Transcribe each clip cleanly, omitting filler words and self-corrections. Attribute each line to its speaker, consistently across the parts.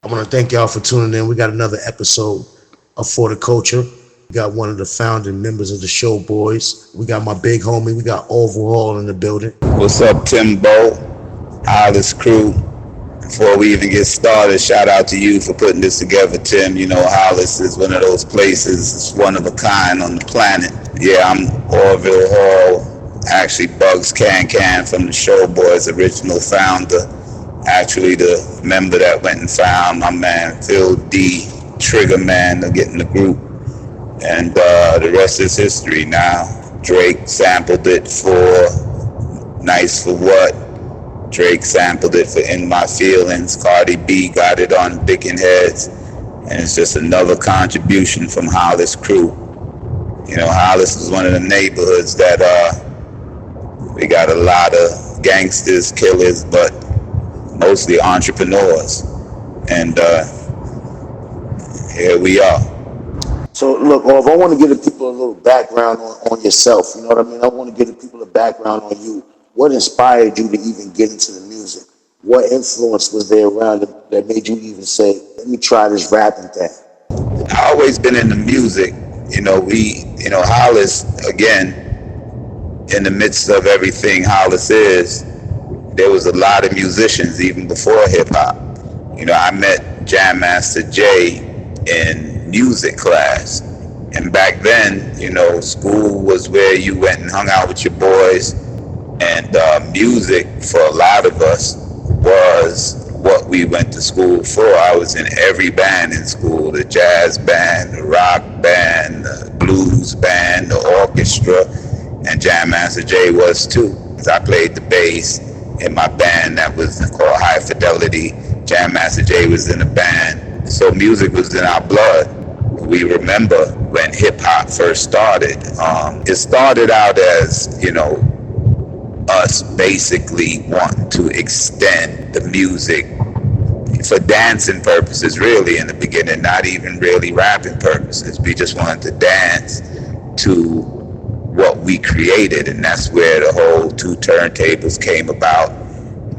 Speaker 1: I want to thank y'all for tuning in. We got another episode of For the Culture. We got one of the founding members of the Showboys. We got my big homie. We got Orville in the building.
Speaker 2: What's up, Timbo? Hollis crew. Before we even get started, shout out to you for putting this together, Tim. You know, Hollis is one of those places, it's one of a kind on the planet. Yeah, I'm Orville Hall, actually Bugs Can from the Showboys, original founder. Actually, the member that went and found my man Phil D, Triggerman, to get in the group. And the rest is history now. Drake sampled it for Nice for What. Drake sampled it for In My Feelings. Cardi B got it on Dickin' Heads. And it's just another contribution from Hollis crew. You know, Hollis is one of the neighborhoods that we got a lot of gangsters, killers, but mostly entrepreneurs. And here we are.
Speaker 1: So look, Orv, I want to give the people a little background on yourself. You know what I mean? I want to give the people a background on you. What inspired you to even get into the music? What influence was there around that made you even say, let me try this rapping thing?
Speaker 2: I always been into music. You know, Hollis, again, in the midst of everything Hollis is, there was a lot of musicians even before hip hop. You know, I met Jam Master Jay in music class. And back then, you know, school was where you went and hung out with your boys. And music for a lot of us was what we went to school for. I was in every band in school, the jazz band, the rock band, the blues band, the orchestra, and Jam Master Jay was too. I played the bass in my band that was called High Fidelity. Jam Master Jay was in the band. So music was in our blood. We remember when hip hop first started. It started out as, you know, us basically wanting to extend the music for dancing purposes, really, in the beginning, not even really rapping purposes. We just wanted to dance to what we created, and that's where the whole two turntables came about,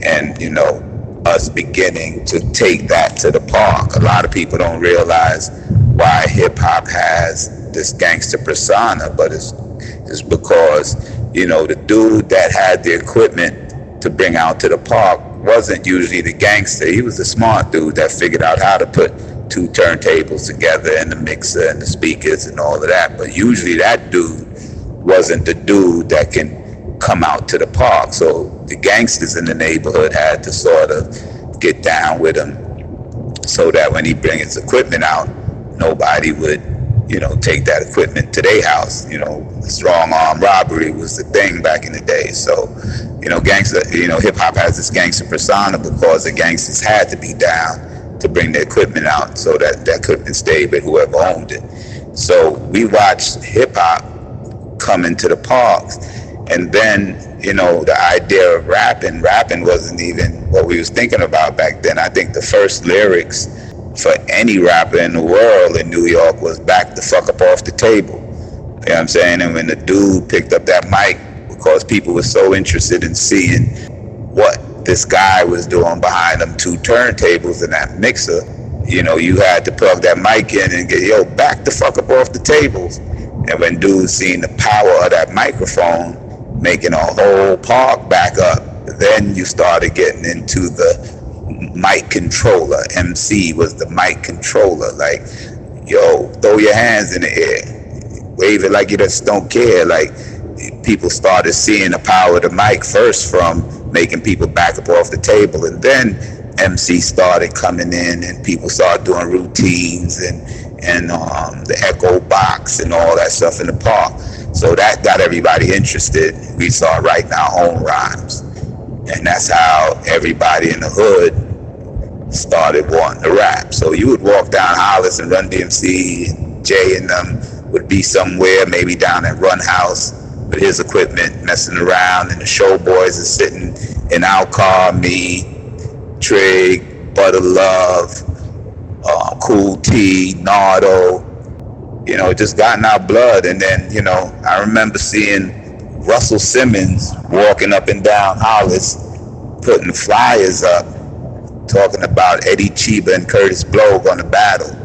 Speaker 2: and, you know, us beginning to take that to the park. A lot of people don't realize why hip-hop has this gangster persona, but it's because, you know, the dude that had the equipment to bring out to the park wasn't usually the gangster. He was the smart dude that figured out how to put two turntables together and the mixer and the speakers and all of that. But usually that dude wasn't the dude that can come out to the park. So the gangsters in the neighborhood had to sort of get down with him so that when he bring his equipment out, nobody would, you know, take that equipment to their house. You know, strong arm robbery was the thing back in the day. So, you know, hip hop has this gangster persona because the gangsters had to be down to bring the equipment out so that that equipment stayed with whoever owned it. So we watched hip hop come into the parks, and then, you know, the idea of rapping wasn't even what we was thinking about back then. I think the first lyrics for any rapper in the world in New York was "back the fuck up off the table." You know what I'm saying? And when the dude picked up that mic, because people were so interested in seeing what this guy was doing behind them two turntables and that mixer, you know, you had to plug that mic in and get, yo, back the fuck up off the tables. And when dudes seen the power of that microphone making a whole park back up, then you started getting into the mic controller. MC was the mic controller. Like, yo, throw your hands in the air, wave it like you just don't care. Like, people started seeing the power of the mic first from making people back up off the table, and then MC started coming in and people started doing routines and the echo box and all that stuff in the park. So that got everybody interested. We started writing our own rhymes, and that's how everybody in the hood started wanting to rap. So you would walk down Hollis and Run-D.M.C, and Jay and them would be somewhere, maybe down at Run House with his equipment messing around, and the Showboys is sitting in our car, me, Trig, Butter Love, Cool T, Nardo. You know, it just got in our blood. And then, you know, I remember seeing Russell Simmons walking up and down Hollis, putting flyers up talking about Eddie Chiba and Curtis Blow gonna battle.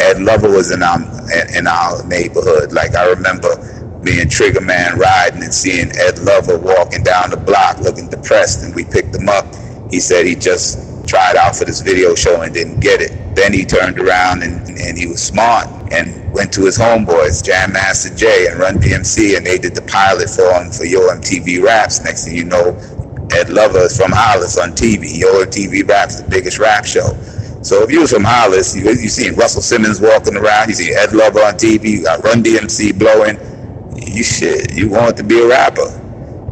Speaker 2: Ed Lover was in our neighborhood. Like I remember me and Triggerman riding and seeing Ed Lover walking down the block looking depressed, and we picked him up. He said he just tried out for this video show and didn't get it. Then he turned around and he was smart and went to his homeboys, Jam Master Jay and Run-D.M.C, and they did the pilot for him for Yo MTV Raps. Next thing you know, Ed Lover is from Hollis on TV. Yo MTV Raps, the biggest rap show. So if you was from Hollis, you seen Russell Simmons walking around, you see Ed Lover on TV, you got Run-D.M.C blowing, you wanted to be a rapper.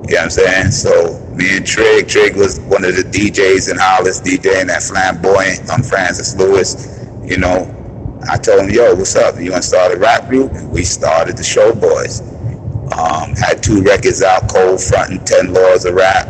Speaker 2: You know what I'm saying? So me and Trig was one of the DJs in Hollis, DJing that Flamboyant on Francis Lewis. You know, I told him, yo, what's up? You want to start a rap group? And we started the Showboys. Had 2 records out, Cold Front and 10 Laws of Rap.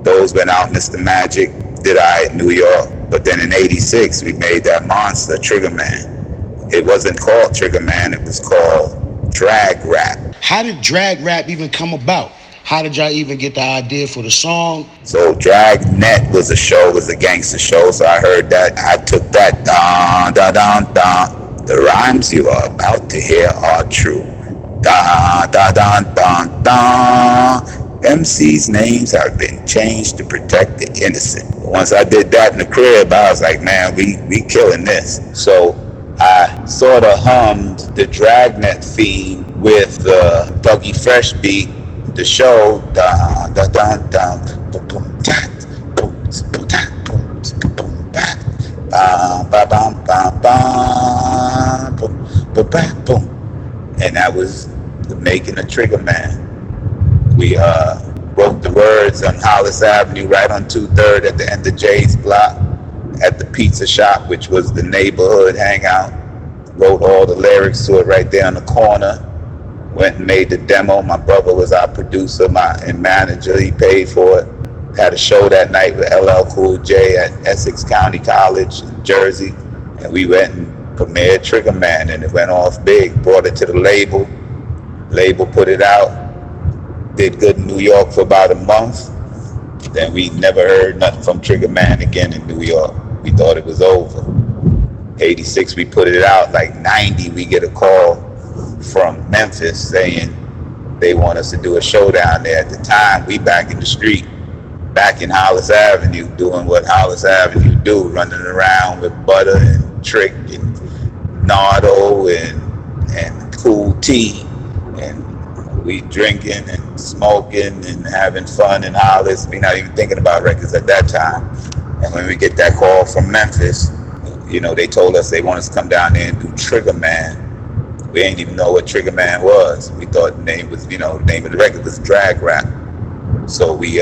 Speaker 2: Those went out, Mr. Magic, did I in New York. But then in 86, we made that monster, Triggerman. It wasn't called Triggerman, it was called Drag Rap.
Speaker 3: How did drag rap even come about? How did y'all even get the idea for the song?
Speaker 2: So Dragnet was a gangster show, so I heard that. I took that, dun, dun, dun, dun. The rhymes you are about to hear are true. Dun, dun, dun, dun, dun. MC's names have been changed to protect the innocent. Once I did that in the crib, I was like, man, we killing this. So I sort of hummed the Dragnet theme with the Dougie Fresh beat. The show, dun, dun, dun, dun, boom, boom, tat, boom, boom, tat, boom, boom, bat, bam, bam, bam, bam, boom, boom, bat, boom. And that was the making of Triggerman. We wrote the words on Hollis Avenue, right on 2/3 at the end of Jay's block, at the pizza shop, which was the neighborhood hangout. Wrote all the lyrics to it right there on the corner. Went and made the demo. My brother was our producer and manager. He paid for it. Had a show that night with LL Cool J at Essex County College in Jersey. And we went and premiered Triggerman, and it went off big. Brought it to the label. Label put it out. Did good in New York for about a month. Then we never heard nothing from Triggerman again in New York. We thought it was over. 86, we put it out. Like 90, we get a call from Memphis saying they want us to do a show down there. At the time, we back in the street, back in Hollis Avenue, doing what Hollis Avenue do, running around with Butter and Trick and Nardo and Cool T, and we drinking and smoking and having fun in Hollis. We not even thinking about records at that time. And when we get that call from Memphis, you know, they told us they want us to come down there and do Triggerman. We ain't even know what Triggerman was. We thought the name was, the name of the record was Drag Rap. So we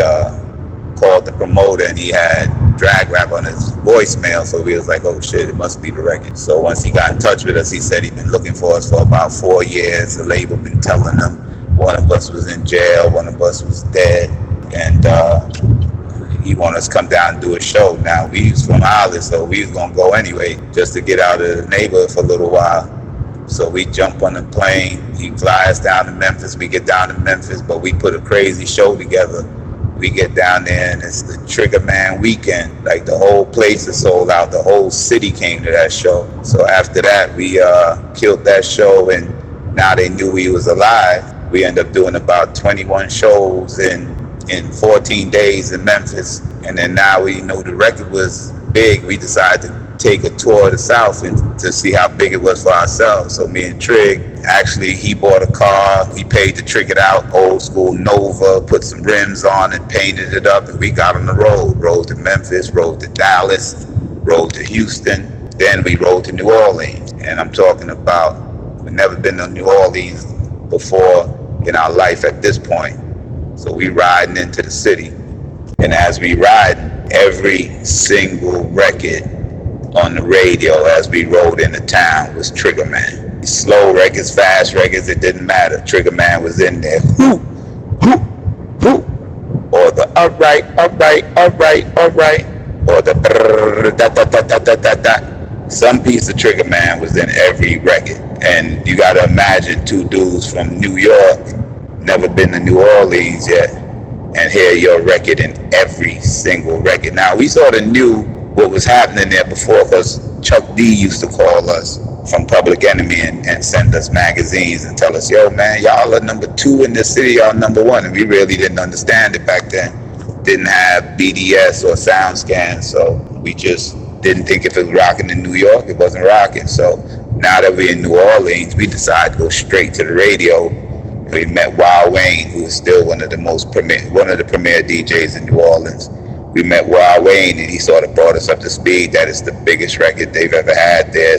Speaker 2: called the promoter, and he had Drag Rap on his voicemail. So we was like, oh shit, it must be the record. So once he got in touch with us, he said he'd been looking for us for about 4 years. The label been telling him one of us was in jail, one of us was dead, and he wanted us to come down and do a show. Now we was from Hollis, so we was gonna go anyway, just to get out of the neighborhood for a little while. So we jump on the plane, he flies down to Memphis, we get down to Memphis, but we put a crazy show together. We get down there and it's the Triggerman weekend. Like the whole place is sold out, the whole city came to that show. So after that, we killed that show, and now they knew he was alive. We ended up doing about 21 shows in 14 days in Memphis. And then now we know the record was big, we decided to take a tour of the South and to see how big it was for ourselves. So me and Trig, actually he bought a car, he paid to trick it out, old school Nova, put some rims on it, painted it up, and we got on the road. Rode to Memphis, rode to Dallas, rode to Houston, then we rode to New Orleans. And I'm talking about, we've never been to New Orleans before in our life at this point. So we riding into the city. And as we ride, every single record on the radio as we rode into town was Triggerman. Slow records, fast records, it didn't matter. Triggerman was in there. Whoo, whoo, whoo. Or the upright, upright, upright, upright. Or the da da da da da da da. Some piece of Triggerman was in every record. And you gotta imagine 2 dudes from New York, never been to New Orleans yet, and hear your record in every single record. Now we sort of knew what was happening there before, because Chuck D used to call us from Public Enemy and send us magazines and tell us, yo man, y'all are #2 in this city, y'all #1. And we really didn't understand it back then. Didn't have BDS or SoundScan, so we just didn't think if it was rocking in New York, it wasn't rocking. So now that we're in New Orleans, we decided to go straight to the radio. We met Wild Wayne, who is still one of the premier DJs in New Orleans. We met Wild Wayne, and he sort of brought us up to speed that it's the biggest record they've ever had there.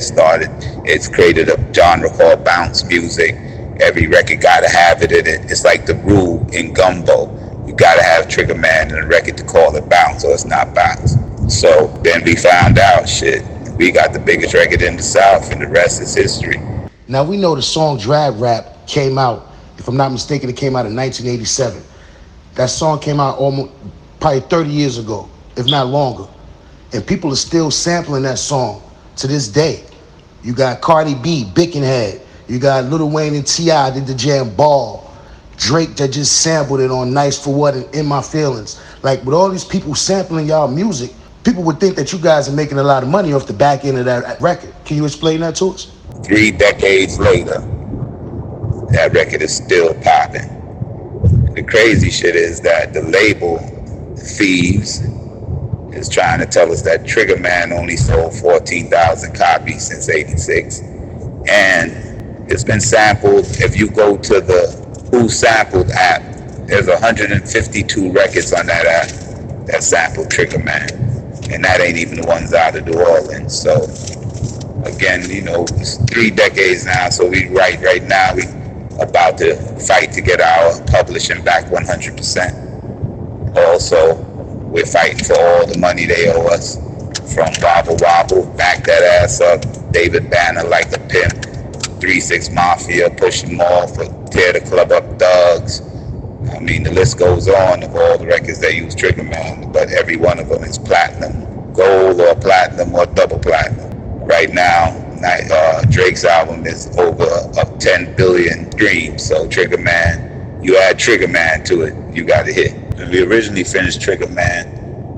Speaker 2: It's created a genre called bounce music. Every record gotta have it in it. It's like the rule in gumbo. You gotta have Triggerman in a record to call it bounce, or it's not bounce. So then we found out, shit, we got the biggest record in the South, and the rest is history.
Speaker 3: Now we know the song Drag Rap came out, if I'm not mistaken, it came out in 1987. That song came out almost probably 30 years ago, if not longer. And people are still sampling that song to this day. You got Cardi B, Bickenhead. You got Lil Wayne and T.I. did the jam Ball. Drake that just sampled it on Nice for What and In My Feelings. Like, with all these people sampling y'all music, people would think that you guys are making a lot of money off the back end of that record. Can you explain that to us?
Speaker 2: 3 decades later, that record is still popping. The crazy shit is that the label Thieves is trying to tell us that Triggerman only sold 14,000 copies since '86, and it's been sampled. If you go to the Who Sampled app, there's 152 records on that app that sampled Triggerman, and that ain't even the ones out of New Orleans. So again, you know, it's 3 decades now, so right now we about to fight to get our publishing back 100%. Also, we're fighting for all the money they owe us. From Wobble Wobble, Back That Ass Up, David Banner Like a Pimp, 3-6 Mafia, Push 'Em Off, Tear the Club Up Thugs. I mean, the list goes on of all the records that use Triggerman, but every one of them is platinum, gold or platinum or double platinum. Right now, Drake's album is over 10 billion streams, so Triggerman, you add Triggerman to it, you got a hit. When we originally finished Triggerman,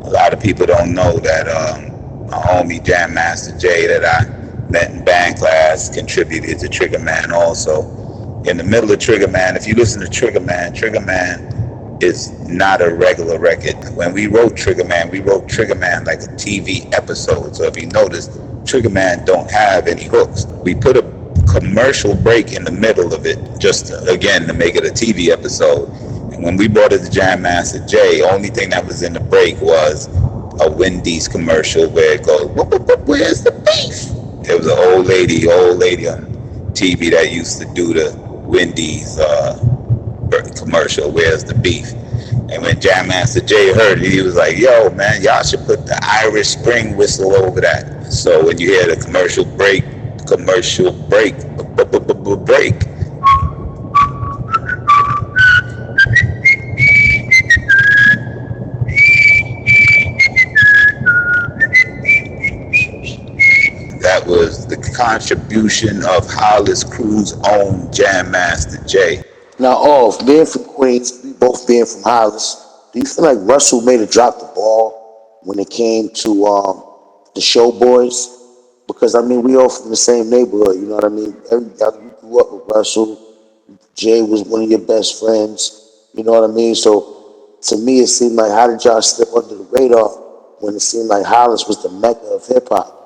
Speaker 2: a lot of people don't know that my homie Jam Master Jay that I met in band class contributed to Triggerman also. In the middle of Triggerman, if you listen to Triggerman is not a regular record. When we wrote Triggerman like a TV episode. So if you notice, Triggerman don't have any hooks. We put a commercial break in the middle of it, just again to make it a TV episode. And when we brought it to Jam Master Jay, only thing that was in the break was a Wendy's commercial where it goes, "Where's the beef?" There was an old lady on TV that used to do the Wendy's commercial, "Where's the beef?" And when Jam Master Jay heard it, he was like, "Yo, man, y'all should put the Irish Spring whistle over that." So when you hear the commercial break, that was the contribution of Hollis Crew's own Jam Master Jay.
Speaker 1: Now, being from Queens, we both being from Hollis, do you feel like Russell may have dropped the ball when it came to the Showboys? Because, I mean, we all from the same neighborhood, you know what I mean? You grew up with Russell. Jay was one of your best friends, you know what I mean? So, to me, it seemed like, how did y'all slip under the radar when it seemed like Hollis was the mecca of hip-hop?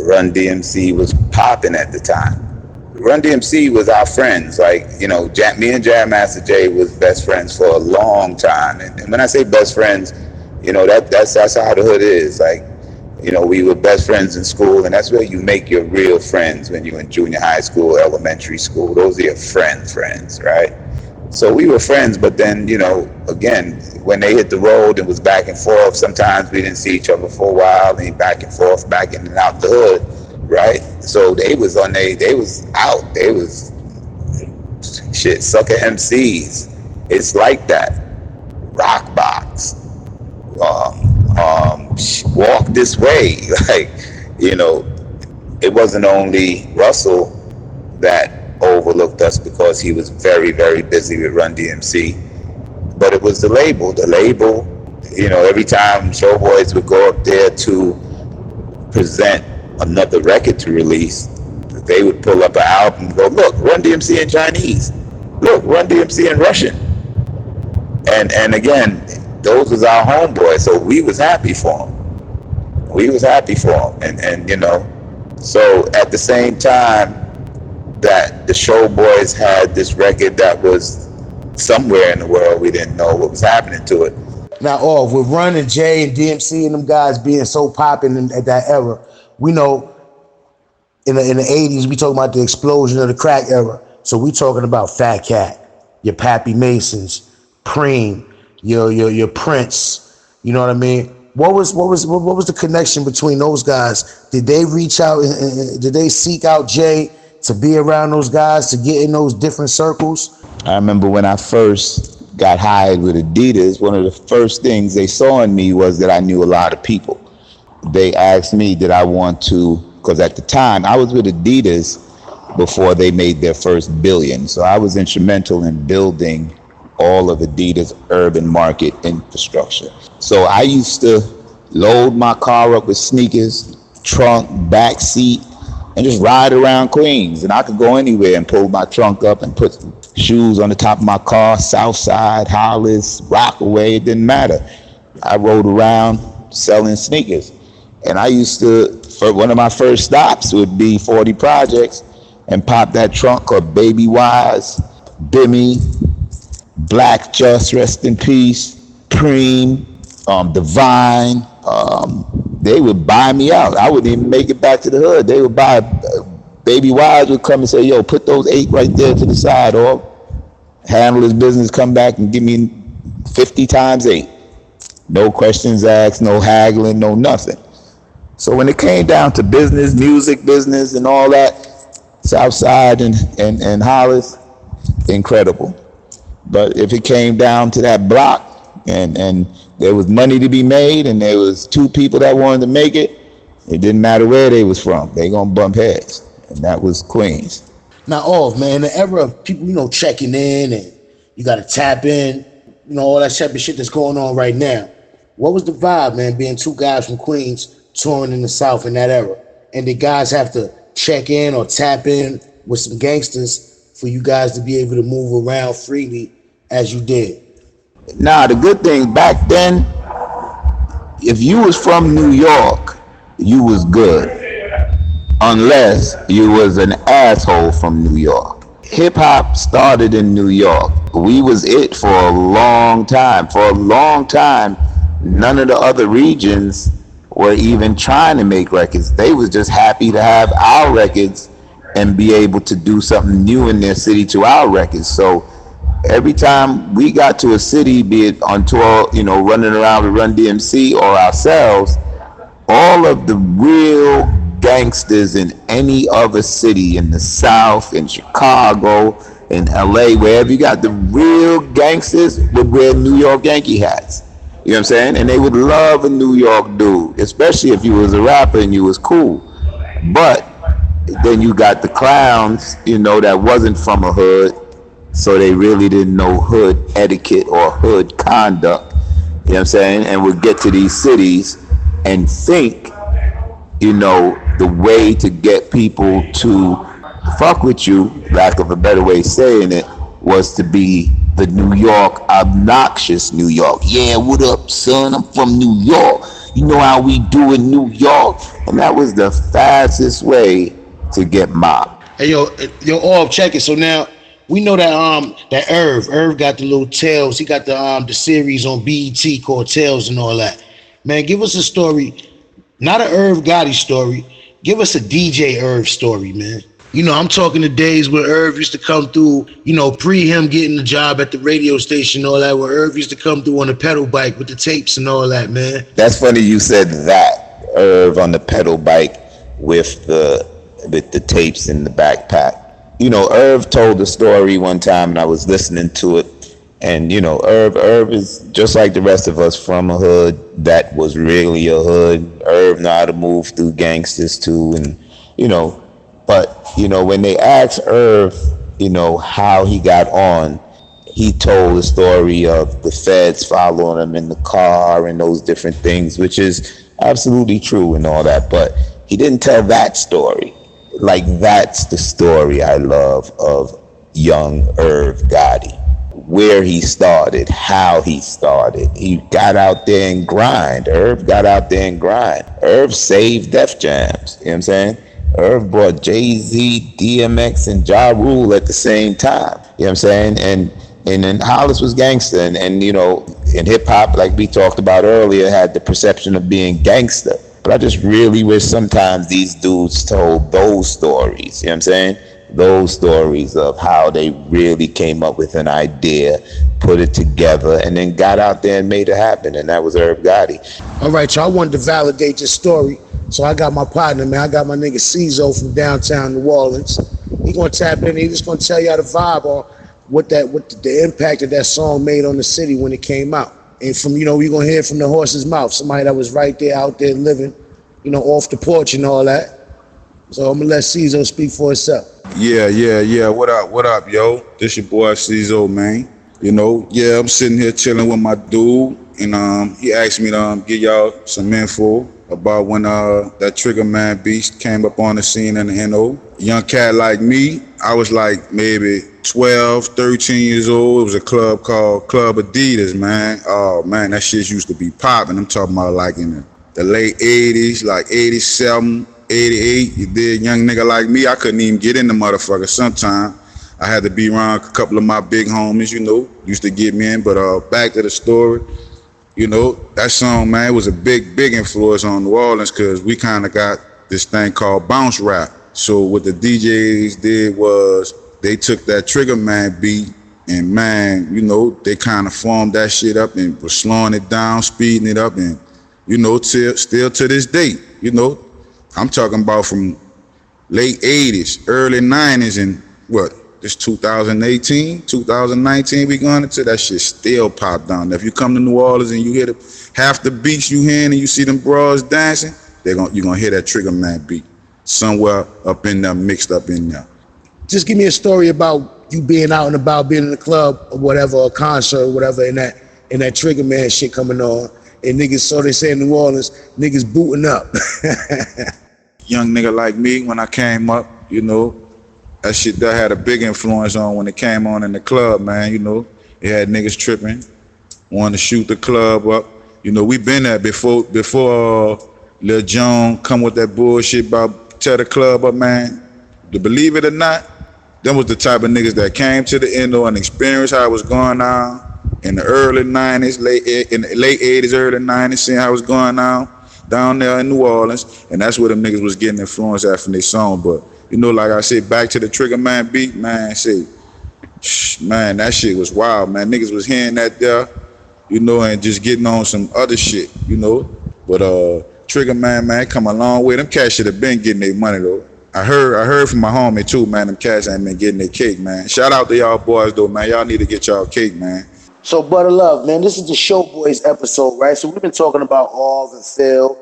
Speaker 2: Run-D.M.C. was popping at the time. Run-D.M.C. was our friends. Like, you know, me and Jam Master Jay was best friends for a long time. And when I say best friends, you know, that's how the hood is. Like, you know, we were best friends in school, and that's where you make your real friends when you're in junior high school, elementary school. Those are your friends, right? So we were friends, but then, you know, again, when they hit the road, it was back and forth. Sometimes we didn't see each other for a while, and back and forth, back in and out the hood, right? So they was out. They was shit, sucker MCs. It's like that. Rock Box. Walk This Way. Like, you know, it wasn't only Russell that overlooked us because he was very, very busy with Run-D.M.C, but it was the label. You know, every time Showboys would go up there to present another record to release, they would pull up an album and go, look, Run-D.M.C in Chinese. Look, Run-D.M.C in Russian. And again, those was our homeboys, so we was happy for them. We was happy for them. And you know, so at the same time that the Showboys had this record that was somewhere in the world, we didn't know what was happening to it.
Speaker 3: Now, with Run and Jay and DMC and them guys being so popping at that era, we know in the 80s, we talking about the explosion of the crack era. So we talking about Fat Cat, your Pappy Masons, Preem, your Prince. You know what I mean? What was the connection between those guys? Did they reach out and did they seek out Jay to be around those guys, to get in those different circles?
Speaker 2: I remember when I first got hired with Adidas, one of the first things they saw in me was that I knew a lot of people. They asked me, did I want to, because at the time I was with Adidas before they made their first billion. So I was instrumental in building all of Adidas urban market infrastructure. So I used to load my car up with sneakers, trunk, back seat, and just ride around Queens. And I could go anywhere and pull my trunk up and put shoes on the top of my car, Southside, Hollis, Rockaway, it didn't matter. I rode around selling sneakers. And I used to, for one of my first stops would be 40 Projects and pop that trunk called Baby Wise, Bimmy, Black Just, rest in peace, Preem, Divine. They would buy me out. I wouldn't even make it back to the hood. They would buy, Baby Wise would come and say, yo, put those 8 right there to the side, or handle his business, come back and give me 50 times 8. No questions asked, no haggling, no nothing. So when it came down to business, music business and all that, Southside and Hollis, incredible. But if it came down to that block and there was money to be made and there was 2 people that wanted to make it, it didn't matter where they was from. They gonna bump heads. And that was Queens.
Speaker 3: Now, man, the era of people, checking in and you got to tap in, all that type of shit that's going on right now. What was the vibe, man, being 2 guys from Queens touring in the South in that era? And did guys have to check in or tap in with some gangsters for you guys to be able to move around freely as you did?
Speaker 2: Nah, the good thing back then, if you was from New York, you was good. Unless you was an asshole from New York. Hip hop started in New York. We was it for a long time. For a long time, none of the other regions were even trying to make records. They was just happy to have our records and be able to do something new in their city to our records. So every time we got to a city, be it on tour, running around with Run-D.M.C or ourselves, all of the real gangsters in any other city in the South, in Chicago, in LA, wherever you got the real gangsters would wear New York Yankee hats. You know what I'm saying? And they would love a New York dude, especially if you was a rapper and you was cool. But then you got the clowns, that wasn't from a hood, so they really didn't know hood etiquette or hood conduct. You know what I'm saying? And would get to these cities and think, the way to get people to fuck with you, lack of a better way of saying it, was to be the New York, obnoxious New York. Yeah, what up, son? I'm from New York. You know how we do in New York? And that was the fastest way to get mobbed.
Speaker 3: Hey, yo, check it. So now we know that Irv got the little Tales. He got the series on BET called Tales and all that. Man, give us a story. Not an Irv Gotti story. Give us a DJ Irv story, man. I'm talking the days where Irv used to come through, pre him getting the job at the radio station and all that, where Irv used to come through on the pedal bike with the tapes and all that, man.
Speaker 2: That's funny you said that. Irv on the pedal bike with the tapes in the backpack. Irv told the story one time and I was listening to it. And, Irv is just like the rest of us from a hood that was really a hood. Irv know how to move through gangsters too. And, but, when they asked Irv, how he got on, he told the story of the feds following him in the car and those different things, which is, absolutely true and all that, but he didn't tell that story. Like, that's the story I love of young Irv Gotti. Where he started, how he started. He got out there and grind. Irv got out there and grind. Irv saved Def Jams. You know what I'm saying? Irv brought Jay-Z, DMX, and Ja Rule at the same time. You know what I'm saying? And then Hollis was gangster. And you know, in hip-hop, like we talked about earlier, had the perception of being gangster. But I just really wish sometimes these dudes told those stories. You know what I'm saying? Those stories of how they really came up with an idea, put it together, and then got out there and made it happen. And that was Irv Gotti.
Speaker 3: All right, y'all, I wanted to validate your story. So I got my partner, man. I got my nigga Cizo from downtown New Orleans. He gonna tap in. He just gonna tell y'all the vibe or what the impact that that song made on the city when it came out. And from, you know, we gonna hear it from the horse's mouth. Somebody that was right there, out there living, you know, off the porch and all that. So I'm gonna let Cizo speak for himself.
Speaker 4: Yeah. What up, yo? This your boy Cizo, man. You know, yeah, I'm sitting here chilling with my dude, and he asked me to give y'all some info about when that Triggerman beast came up on the scene in the NO. Young cat like me, I was like maybe 12, 13 years old. It was a club called Club Adidas, man. Oh man, that shit used to be popping. I'm talking about like in the late 80s, like 87, 88. You did, young nigga like me, I couldn't even get in the motherfucker sometime. I had to be around a couple of my big homies, you know, used to get me in. But back to the story, you know, that song, man, it was a big influence on New Orleans because we kind of got this thing called bounce rap. So what the DJs did was they took that Triggerman beat and, man, you know, they kind of formed that shit up and was slowing it down, speeding it up, and, you know, still to this day, you know, I'm talking about from late 80s, early 90s, and what? This 2018, 2019, we going into that shit still pop down there. If you come to New Orleans and you hear half the beats you hearing and you see them bras dancing, you're gonna hear that Triggerman beat somewhere up in there, mixed up in there.
Speaker 3: Just give me a story about you being out and about, being in the club or whatever, a concert or whatever, and that Triggerman shit coming on, and niggas, so they say in New Orleans, niggas booting up.
Speaker 4: Young nigga like me, when I came up, you know, that shit that had a big influence on when it came on in the club, man, you know. It had niggas tripping, wanting to shoot the club up. You know, we been there before Lil Jon come with that bullshit about tear the club up, man. To believe it or not, them was the type of niggas that came to the Endo and experienced how it was going on in the early 90s, in the late 80s, early 90s, seeing how it was going on down there in New Orleans. And that's where them niggas was getting influenced at from their song. But you know, like I said, back to the Triggerman beat, man, man, that shit was wild, man. Niggas was hearing that there, you know, and just getting on some other shit, you know. But Triggerman, man, come a long way. Them cats should have been getting their money, though. I heard from my homie, too, man, them cats ain't been getting their cake, man. Shout out to y'all boys, though, man. Y'all need to get y'all cake, man.
Speaker 1: So, Butter Love, man, this is the Showboys episode, right? So we've been talking about Orv and Phil.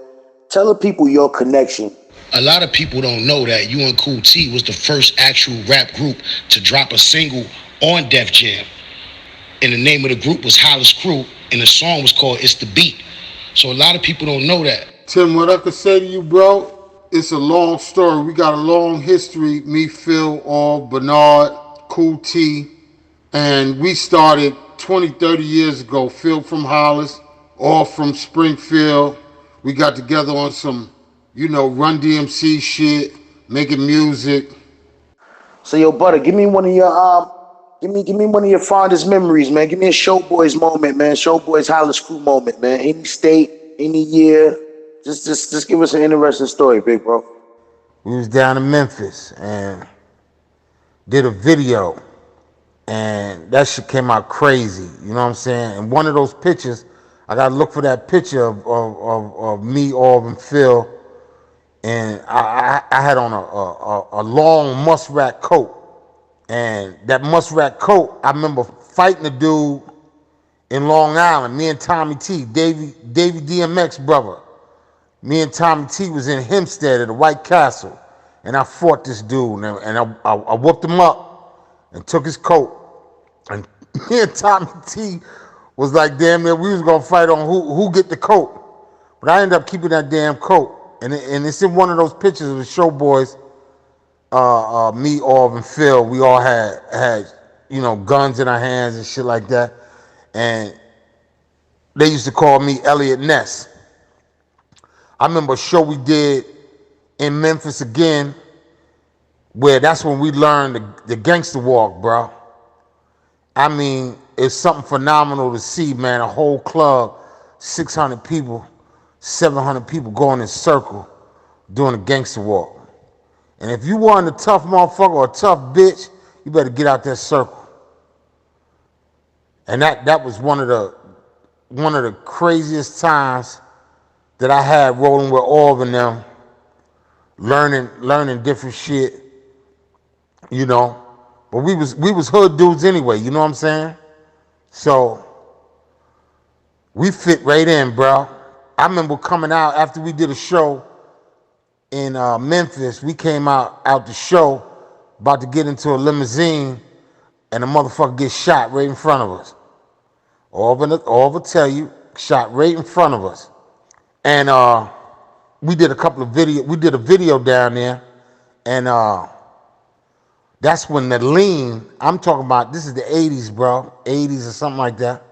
Speaker 1: Tell the people your connection.
Speaker 3: A lot of people don't know that You and Kool T was the first actual rap group to drop a single on Def Jam. And the name of the group was Hollis Crew, and the song was called It's the Beat. So a lot of people don't know that.
Speaker 5: Tim, what I could say to you, bro, it's a long story. We got a long history, me, Phil, Orv, Bernard, Kool T, and we started 20, 30 years ago. Phil from Hollis, Orv from Springfield. We got together on some, you know, Run-D.M.C shit, making music.
Speaker 1: So, yo, Butter, give me one of your give me one of your fondest memories, man. Give me a Showboys moment, man. Showboys Hollis Crew moment, man. Any state, any year. Just give us an interesting story, big bro.
Speaker 5: We was down in Memphis and did a video, and that shit came out crazy. You know what I'm saying? And one of those pictures, I gotta look for that picture of me, Orv, and Phil. And I had on a long muskrat coat. And that muskrat coat, I remember fighting a dude in Long Island, me and Tommy T, Davey DMX brother. Me and Tommy T was in Hempstead at the White Castle. And I fought this dude, and I whooped him up and took his coat. And me and Tommy T was like, damn near we was gonna fight on who get the coat. But I ended up keeping that damn coat. And it's in one of those pictures of the Showboys, me, Orville, and Phil. We all had guns in our hands and shit like that. And they used to call me Elliot Ness. I remember a show we did in Memphis again, where that's when we learned the gangster walk, bro. I mean, it's something phenomenal to see, man. A whole club, 600 people, 700 people going in a circle doing a gangster walk. And if you weren't a tough motherfucker or a tough bitch, you better get out that circle. And that was one of the craziest times that I had rolling with all of them, learning different shit, you know. But we was hood dudes anyway, you know what I'm saying? So we fit right in, bro. I remember coming out after we did a show in Memphis. We came out the show, about to get into a limousine, and a motherfucker gets shot right in front of us. Orville tell you, shot right in front of us. And we did a video down there, and that's when the lean, I'm talking about, this is the 80s, bro, 80s or something like that.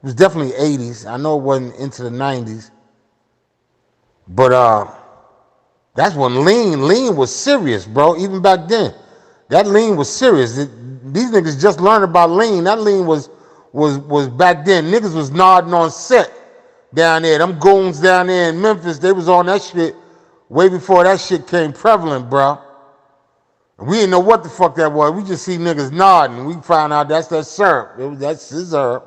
Speaker 5: It was definitely 80s. I know it wasn't into the 90s. But that's when lean was serious, bro, even back then. That lean was serious. These niggas just learned about lean. That lean was back then. Niggas was nodding on set down there. Them goons down there in Memphis, they was on that shit way before that shit came prevalent, bro. We didn't know what the fuck that was. We just see niggas nodding. We found out that's that syrup. That's Scissor.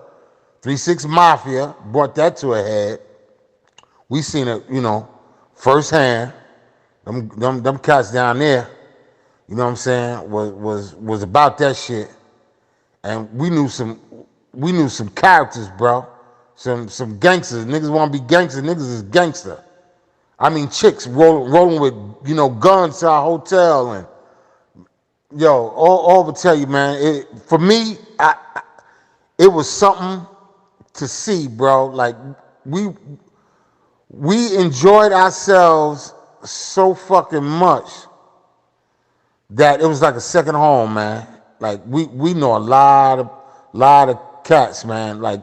Speaker 5: 3-6 Mafia brought that to a head. We seen it, firsthand. Them cats down there, you know what I'm saying, was about that shit. And we knew some characters, bro. Some gangsters. Niggas want to be gangsters. Niggas is gangster. I mean, chicks rolling with, guns to our hotel. And, all will tell you, man, for me, it was something to see, bro. Like, we enjoyed ourselves so fucking much that it was like a second home, man. Like, we know a lot of cats, man. Like,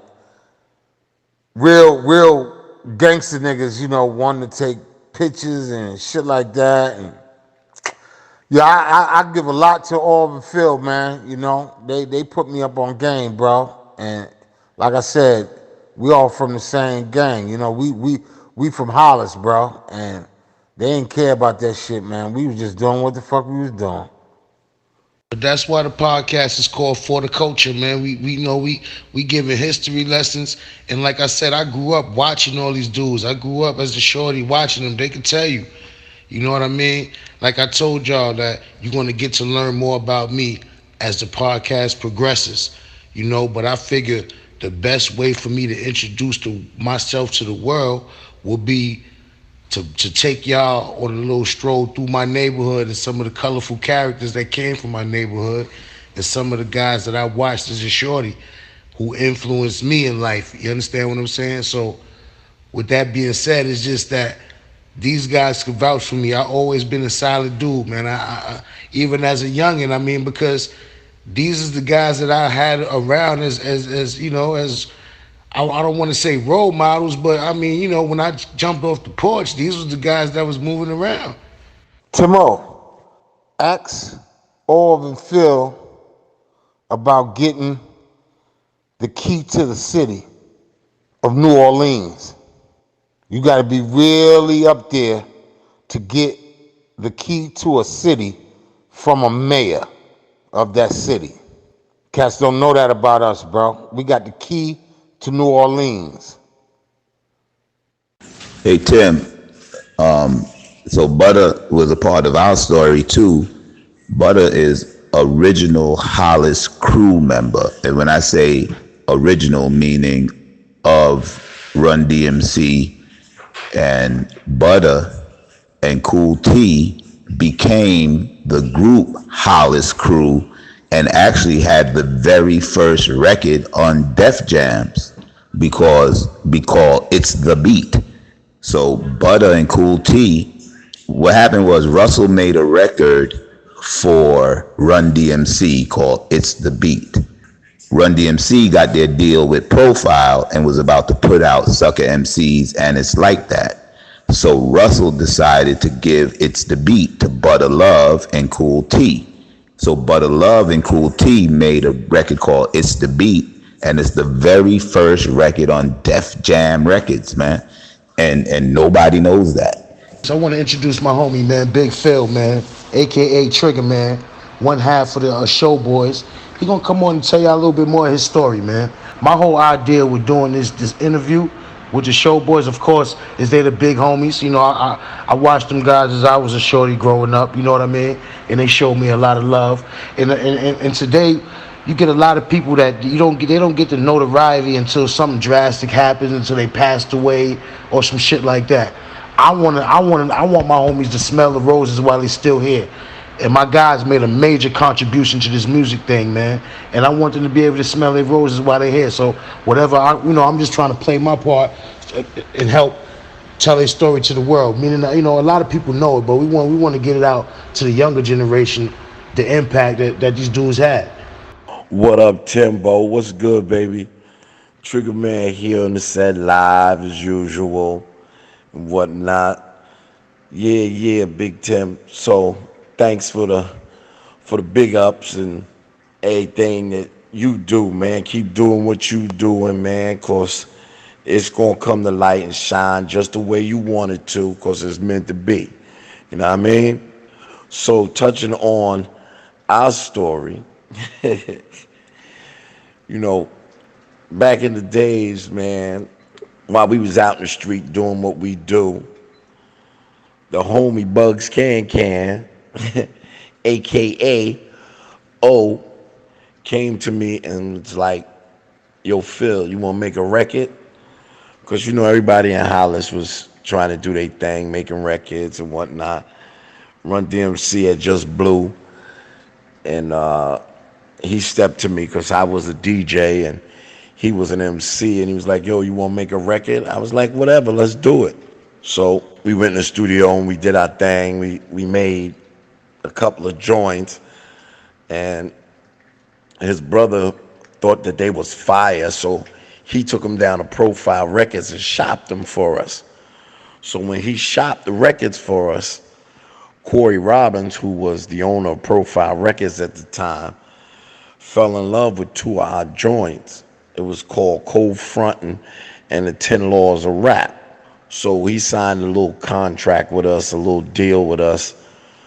Speaker 5: real gangster niggas, wanting to take pictures and shit like that. And yeah, I give a lot to Orville and Phil, man. They put me up on game, bro. And like I said, we all from the same gang. We from Hollis, bro. And they didn't care about that shit, man. We was just doing what the fuck we was doing.
Speaker 3: But that's why the podcast is called For the Culture, man. We giving history lessons. And like I said, I grew up watching all these dudes. I grew up as a shorty watching them. They can tell you. You know what I mean? Like I told y'all that you're going to get to learn more about me as the podcast progresses. But I figure the best way for me to introduce myself to the world will be to take y'all on a little stroll through my neighborhood and some of the colorful characters that came from my neighborhood and some of the guys that I watched as a shorty who influenced me in life. You understand what I'm saying? So with that being said, it's just that these guys can vouch for me. I always been a solid dude, man. I even as a youngin', I mean, because these is the guys that I had around as I don't want to say role models, but I mean, when I jumped off the porch, these was the guys that was moving around.
Speaker 5: Timo, ask Orv and Phil about getting the key to the city of New Orleans. You got to be really up there to get the key to a city from a mayor of that city. Cats don't know that about us, bro. We got the key to New Orleans.
Speaker 2: Hey Tim, so Butter was a part of our story too. Butter is original Hollis crew member, and when I say original, meaning of Run-D.M.C, and Butter and Cool T became the group Hollis Crew and actually had the very first record on Def Jams because It's the Beat. So Butter and Cool T, what happened was Russell made a record for Run-D.M.C called It's the Beat. Run-D.M.C got their deal with Profile and was about to put out Sucker MCs and It's Like That. So Russell decided to give It's the Beat to Butter Love and Cool T. So Butter Love and Cool T made a record called It's the Beat, and it's the very first record on Def Jam Records, man. And nobody knows that.
Speaker 3: So I want to introduce my homie, man, Big Phil, man, aka Triggerman, one half of the Showboys. He gonna come on and tell y'all a little bit more of his story, man. My whole idea with doing this interview with the Showboys, of course, is they the big homies. You know, I watched them guys as I was a shorty growing up. You know what I mean? And they showed me a lot of love. And today, you get a lot of people that they don't get the notoriety until something drastic happens, until they passed away or some shit like that. I want my homies to smell the roses while they're still here. And my guys made a major contribution to this music thing, man. And I want them to be able to smell their roses while they're here. So whatever, I'm just trying to play my part and help tell their story to the world. Meaning that, a lot of people know it, but we want to get it out to the younger generation, the impact that these dudes had.
Speaker 6: What up, Timbo? What's good, baby? Triggerman here on the set live as usual and whatnot. Yeah, Big Tim. So thanks for the big ups and everything that you do, man. Keep doing what you doing, man, cause it's gonna come to light and shine just the way you want it to, cause it's meant to be. You know what I mean? So touching on our story, back in the days, man, while we was out in the street doing what we do, the homie Bugs Can, aka O, came to me and was like, yo, Phil, you wanna make a record? Because everybody in Hollis was trying to do their thing, making records and whatnot. Run-D.M.C had just blew, and he stepped to me because I was a DJ and he was an MC, and he was like, yo, you want to make a record? I was like, whatever, let's do it. So we went in the studio and we did our thing. We made a couple of joints, and his brother thought that they was fire, so he took them down to Profile Records and shopped them for us. So when he shopped the records for us, Corey Robbins, who was the owner of Profile Records at the time, fell in love with two of our joints. It was called Cold Frontin' and the 10 Laws of Rap. So he signed a little contract with us, a little deal with us,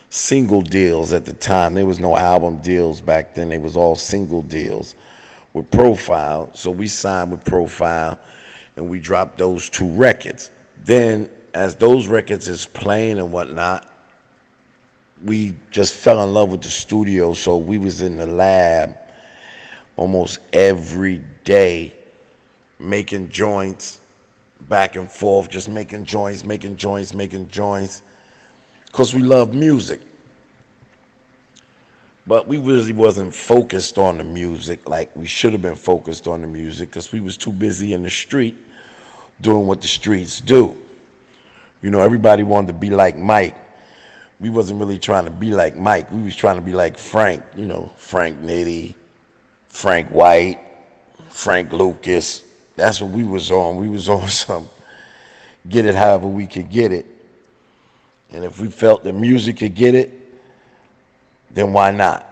Speaker 6: single deals at the time. There was no album deals back then. They was all single deals with Profile. So we signed with Profile and we dropped those two records. Then as those records is playing and whatnot, we just fell in love with the studio. So we was in the lab almost every day making joints back and forth, just making joints, because we love music. But we really wasn't focused on the music like we should have been focused on the music, because we was too busy in the street doing what the streets do. Everybody wanted to be like Mike. We wasn't really trying to be like Mike. We was trying to be like Frank, Frank Nitty, Frank White, Frank Lucas. That's what we was on. We was on some get it however we could get it. And if we felt the music could get it, then why not?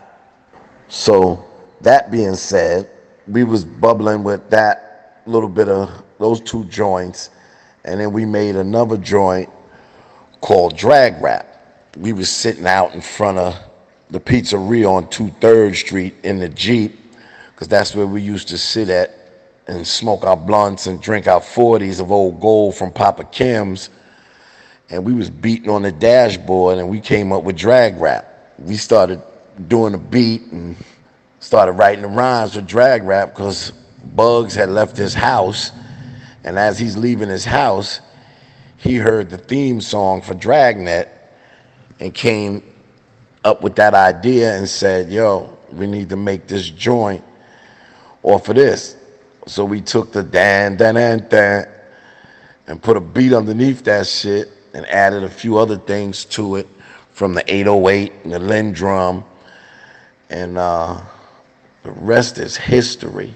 Speaker 6: So that being said, we was bubbling with that little bit of those two joints. And then we made another joint called Drag Rap. We was sitting out in front of the pizzeria on 2/3 Street in the Jeep, because that's where we used to sit at and smoke our blunts and drink our 40s of Old Gold from Papa Kim's. And we was beating on the dashboard, and we came up with Drag Rap. We started doing a beat and started writing the rhymes with Drag Rap, because Bugs had left his house, and as he's leaving his house, he heard the theme song for Dragnet and came up with that idea and said, yo, we need to make this joint off of this. So we took the dan dan dan dan and put a beat underneath that shit and added a few other things to it from the 808 and the Lin drum. And the rest is history.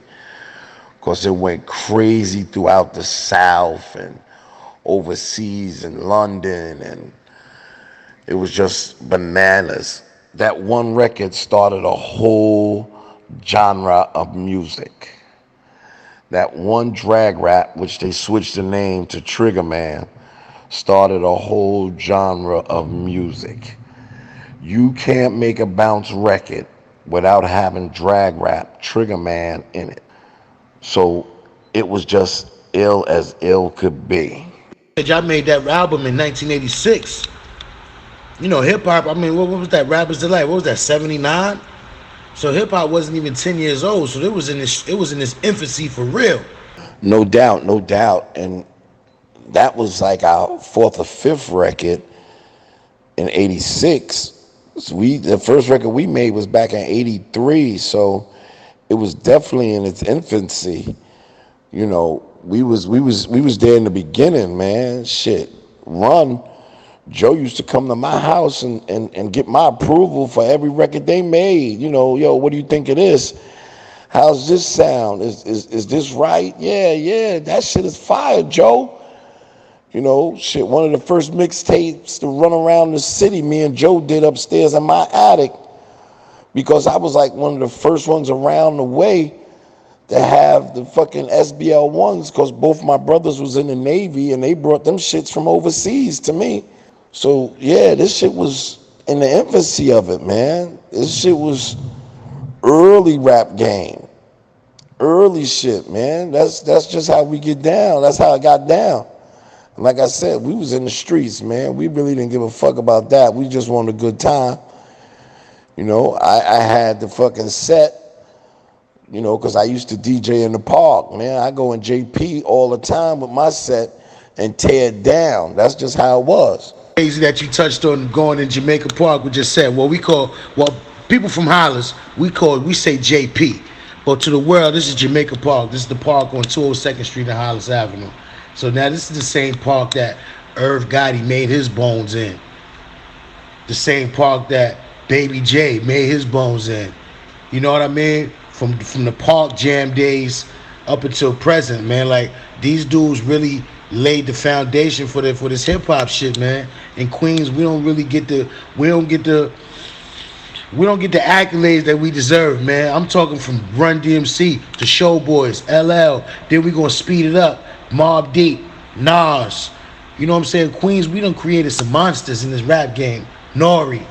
Speaker 6: Because it went crazy throughout the South and overseas in London, and it was just bananas. That one record started a whole genre of music. That one drag rap, which they switched the name to Triggerman, started a whole genre of music. You can't make a bounce record without having drag rap, Triggerman in it. So it was just ill as ill could be.
Speaker 3: Y'all made that album in 1986. You know, hip hop. I mean, what was that? Rappers Delight. What was that? 79. So hip hop wasn't even 10 years old. So it was in its infancy for real.
Speaker 6: No doubt, no doubt. And that was like our fourth or fifth record in '86. So the first record we made was back in '83. So it was definitely in its infancy. You know, we was there in the beginning, man. Shit. Joe used to come to my house and get my approval for every record they made. You know, yo, what do you think of this? How's this sound? Is this right? Yeah, that shit is fire, Joe. You know, shit, one of the first mixtapes to run around the city, me and Joe did upstairs in my attic, because I was like one of the first ones around the way to have the fucking SBL ones, because both my brothers was in the Navy and they brought them shits from overseas to me. So yeah, this shit was in the infancy of it, man. This shit was early rap game. Early shit, man. That's just how we get down. That's how I got down. And like I said, we was in the streets, man. We really didn't give a fuck about that. We just wanted a good time. You know, I had the fucking set, you know, because I used to DJ in the park, man. I go in JP all the time with my set and tear it down. That's just how it was.
Speaker 3: Crazy that you touched on going in Jamaica Park. We just said, people from Hollis, we say JP. But to the world, this is Jamaica Park. This is the park on 202nd Street and Hollis Avenue. So now this is the same park that Irv Gotti made his bones in. The same park that Baby J made his bones in. You know what I mean? From the Park Jam days up until present, man. Like, these dudes really laid the foundation for this hip hop shit, man. In Queens, we don't get the accolades that we deserve, man. I'm talking from Run-D.M.C to Showboys, LL. Then we gonna speed it up. Mobb Deep, Nas. You know what I'm saying? Queens, we done created some monsters in this rap game. Nori.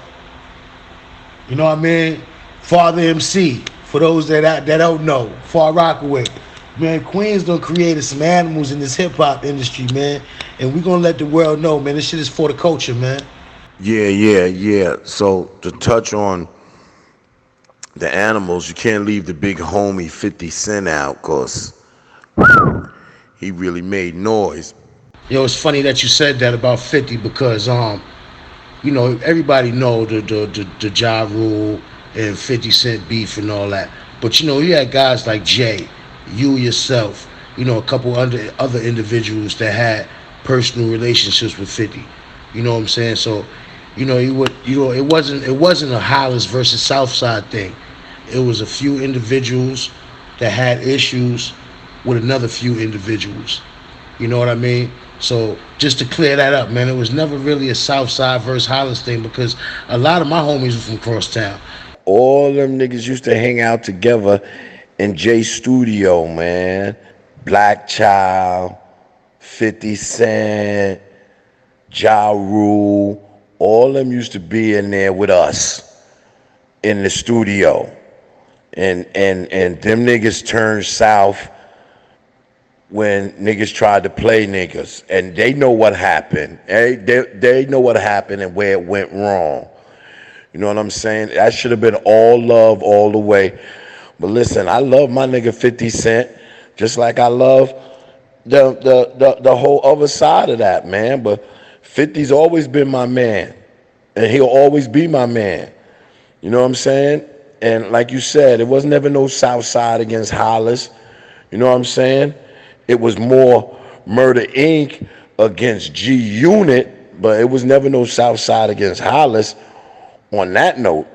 Speaker 3: You know what I mean? Father MC. For those that don't know, Far Rockaway. Man, Queens done created some animals in this hip hop industry, man. And we gonna let the world know, man, this shit is for the culture, man.
Speaker 6: Yeah. So to touch on the animals, you can't leave the big homie 50 Cent out, because he really made noise.
Speaker 3: Yo, it's funny that you said that about 50, because you know, everybody know the Ja Rule and 50 Cent beef and all that. But you know, you had guys like Jay, you yourself, you know, a couple other individuals that had personal relationships with 50. You know what I'm saying? So, you know, it wasn't a Hollis versus Southside thing. It was a few individuals that had issues with another few individuals. You know what I mean? So just to clear that up, man, it was never really a Southside versus Hollis thing, because a lot of my homies were from crosstown.
Speaker 6: All them niggas used to hang out together in Jay's studio, man. Black Child, 50 Cent, Ja Rule, all them used to be in there with us in the studio. And them niggas turned south when niggas tried to play niggas. And they know what happened. They know what happened and where it went wrong. You know what I'm saying? That should have been all love all the way. But listen, I love my nigga 50 Cent, just like I love the whole other side of that, man. But 50's always been my man, and he'll always be my man. You know what I'm saying? And like you said, it was never no South Side against Hollis. You know what I'm saying? It was more Murder Inc. against G Unit, but it was never no South Side against Hollis on that note.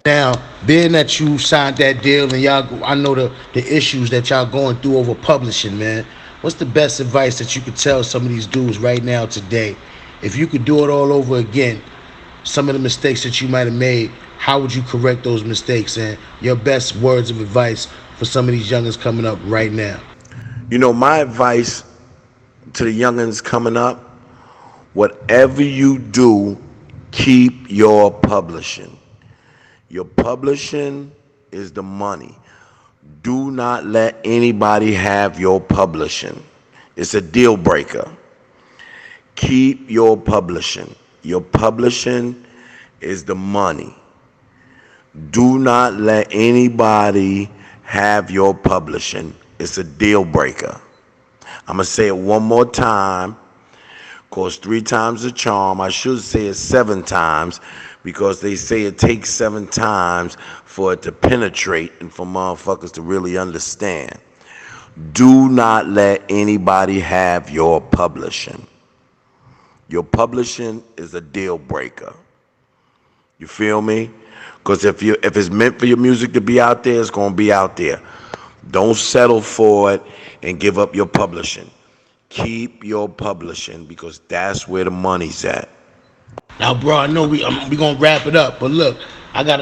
Speaker 3: Now, being that you signed that deal and y'all, I know the issues that y'all going through over publishing, man. What's the best advice that you could tell some of these dudes right now today? If you could do it all over again, some of the mistakes that you might have made, how would you correct those mistakes? And your best words of advice for some of these youngins coming up right now.
Speaker 6: You know, my advice to the youngins coming up, whatever you do, keep your publishing. Your publishing is the money. Do not let anybody have your publishing. It's a deal breaker. Keep your publishing. Your publishing is the money. Do not let anybody have your publishing. It's a deal breaker. I'm going to say it one more time, because 3 times the charm. I should say it 7 times, because they say it takes 7 times for it to penetrate and for motherfuckers to really understand. Do not let anybody have your publishing. Your publishing is a deal breaker. You feel me? Because if it's meant for your music to be out there, it's going to be out there. Don't settle for it and give up your publishing. Keep your publishing, because that's where the money's at.
Speaker 3: Now, bro, I know we gonna wrap it up, but look, I got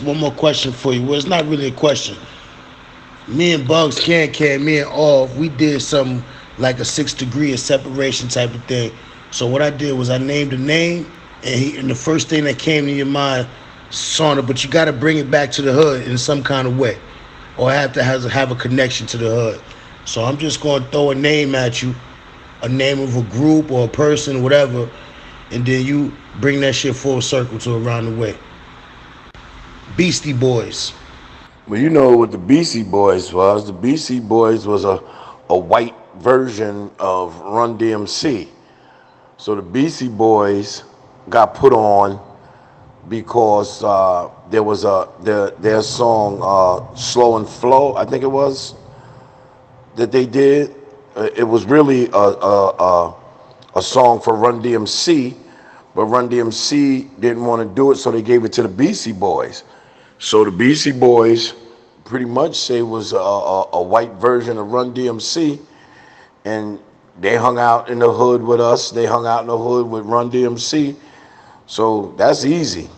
Speaker 3: one more question for you. Well, it's not really a question. Me and Bugs me and Orv, we did something like a 6 degree of separation type of thing. So what I did was I named a name, and the first thing that came to your mind, Sauna, but you got to bring it back to the hood in some kind of way, or have to have a connection to the hood. So I'm just going to throw a name at you, a name of a group or a person, whatever, and then you bring that shit full circle to around the way. Beastie Boys.
Speaker 6: Well, you know what the Beastie Boys was. The Beastie Boys was a white version of Run-D.M.C. So the Beastie Boys got put on because there was their song "Slow and Flow," I think it was, that they did. It was really a song for Run-D.M.C., but Run-D.M.C. didn't want to do it, so they gave it to the Beastie Boys. So the Beastie Boys pretty much say was a white version of Run-D.M.C., and they hung out in the hood with us. They hung out in the hood with Run-D.M.C., so that's easy.